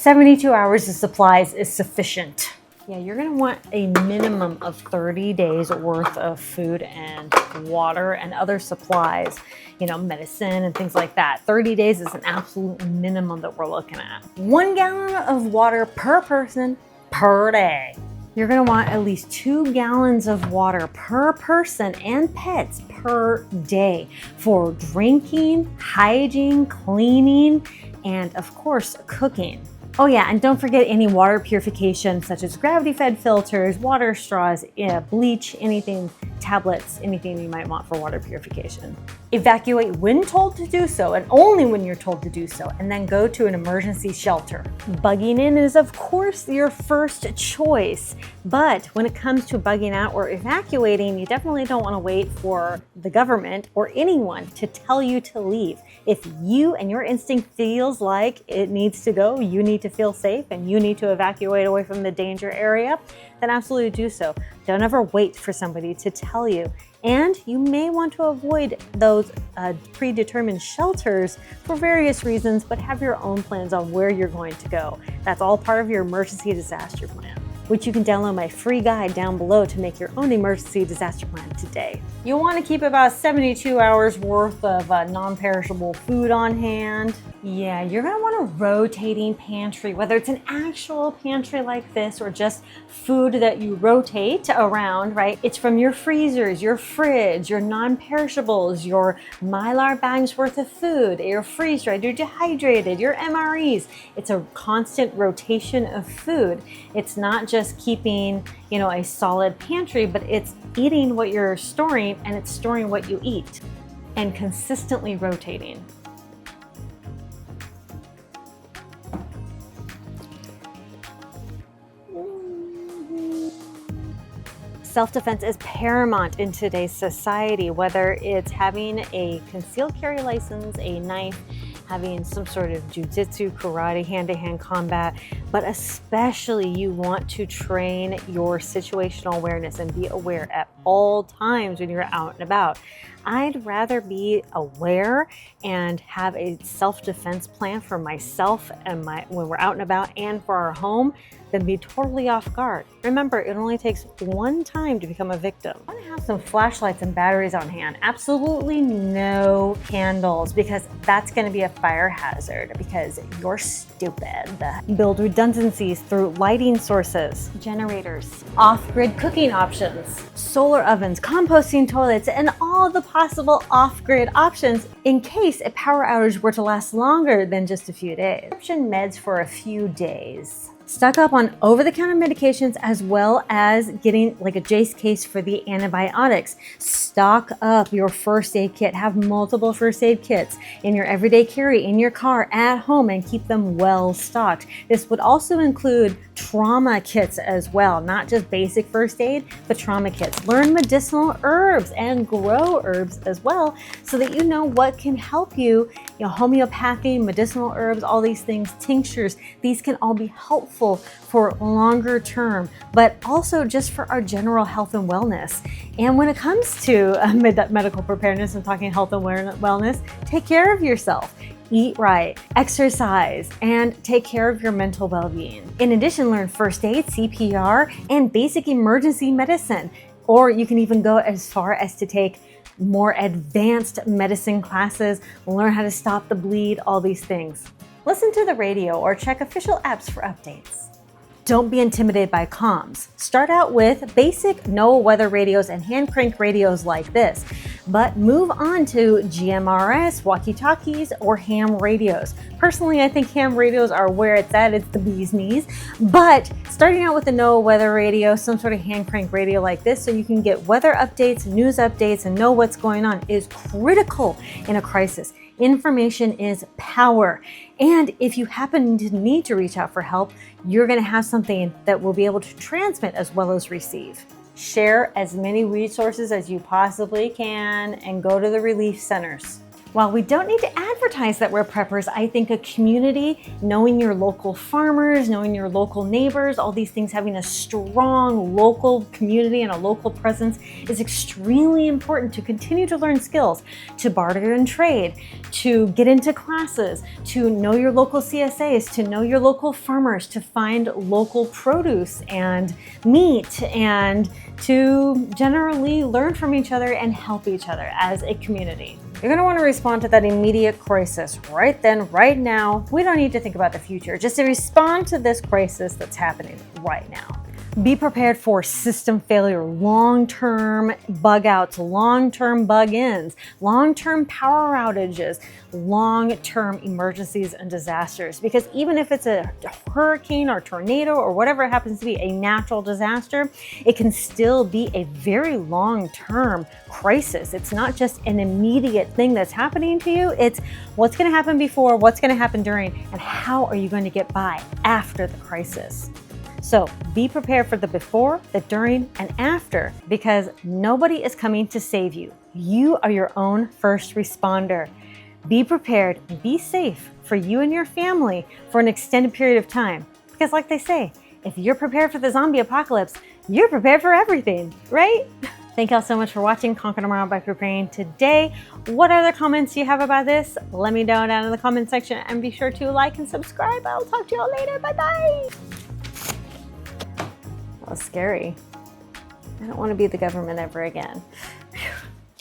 72 hours of supplies is sufficient. Yeah, you're gonna want a minimum of 30 days worth of food and water and other supplies, you know, medicine and things like that. 30 days is an absolute minimum that we're looking at. 1 gallon of water per person per day. You're gonna want at least 2 gallons of water per person and pets per day for drinking, hygiene, cleaning, and of course, cooking. Oh yeah, and don't forget any water purification such as gravity-fed filters, water straws, bleach, anything, tablets, anything you might want for water purification. Evacuate when told to do so and only when you're told to do so, and then go to an emergency shelter. Bugging in is of course your first choice, but when it comes to bugging out or evacuating, you definitely don't want to wait for the government or anyone to tell you to leave. If you and your instinct feels like it needs to go, you need to feel safe and you need to evacuate away from the danger area, then absolutely do so. Don't ever wait for somebody to tell you. And you may want to avoid those predetermined shelters for various reasons, but have your own plans on where you're going to go. That's all part of your emergency disaster plan, which you can download my free guide down below to make your own emergency disaster plan today. You'll want to keep about 72 hours worth of non-perishable food on hand. Yeah, you're going to want a rotating pantry, whether it's an actual pantry like this or just food that you rotate around, right? It's from your freezers, your fridge, your non-perishables, your Mylar bags worth of food, your freeze-dried, your dehydrated, your MREs. It's a constant rotation of food. It's not just keeping, you know, a solid pantry, but it's eating what you're storing and it's storing what you eat and consistently rotating. Self-defense is paramount in today's society, whether it's having a concealed carry license, a knife, having some sort of jujitsu, karate, hand-to-hand combat, but especially you want to train your situational awareness and be aware at all times when you're out and about. I'd rather be aware and have a self-defense plan for myself and when we're out and about and for our home than be totally off guard. Remember, it only takes one time to become a victim. I want to have some flashlights and batteries on hand. Absolutely no candles, because that's going to be a fire hazard because you're stupid. Build redundancies through lighting sources, generators, off-grid cooking options, solar ovens, composting toilets, and all the possible off-grid options in case a power outage were to last longer than just a few days. Prescription meds for a few days. Stock up on over-the-counter medications as well as getting like a Jace case for the antibiotics. Stock up your first aid kit. Have multiple first aid kits in your everyday carry, in your car, at home, and keep them well stocked. This would also include trauma kits as well, not just basic first aid, but trauma kits. Learn medicinal herbs and grow herbs as well so that you know what can help you. You know, homeopathy, medicinal herbs, all these things, tinctures, these can all be helpful for longer term, but also just for our general health and wellness. And when it comes to medical preparedness and talking health and wellness, take care of yourself. Eat right, exercise, and take care of your mental well-being. In addition, learn first aid, CPR, and basic emergency medicine. Or you can even go as far as to take more advanced medicine classes, learn how to stop the bleed, all these things. Listen to the radio or check official apps for updates. Don't be intimidated by comms. Start out with basic NOAA weather radios and hand crank radios like this, but move on to GMRS, walkie-talkies, or ham radios. Personally, I think ham radios are where it's at. It's the bee's knees. But starting out with the NOAA weather radio, some sort of hand crank radio like this, so you can get weather updates, news updates, and know what's going on is critical in a crisis. Information is power. And if you happen to need to reach out for help, you're going to have something that will be able to transmit as well as receive. Share as many resources as you possibly can and go to the relief centers. While we don't need to advertise that we're preppers, I think a community, knowing your local farmers, knowing your local neighbors, all these things, having a strong local community and a local presence is extremely important to continue to learn skills, to barter and trade, to get into classes, to know your local CSAs, to know your local farmers, to find local produce and meat, and to generally learn from each other and help each other as a community. You're going to want to respond to that immediate crisis right then, right now. We don't need to think about the future, just to respond to this crisis that's happening right now. Be prepared for system failure, long-term bug outs, long-term bug ins, long-term power outages, long-term emergencies and disasters. Because even if it's a hurricane or tornado or whatever it happens to be, a natural disaster, it can still be a very long-term crisis. It's not just an immediate thing that's happening to you. It's what's going to happen before, what's going to happen during, and how are you going to get by after the crisis. So be prepared for the before, the during, and after, because nobody is coming to save you. You are your own first responder. Be prepared and be safe for you and your family for an extended period of time. Because like they say, if you're prepared for the zombie apocalypse, you're prepared for everything, right? Thank y'all so much for watching Conquer Tomorrow by Preparing today. What other comments do you have about this? Let me know down in the comment section, and be sure to like and subscribe. I'll talk to y'all later. Bye-bye. That was scary. I don't want to be the government ever again.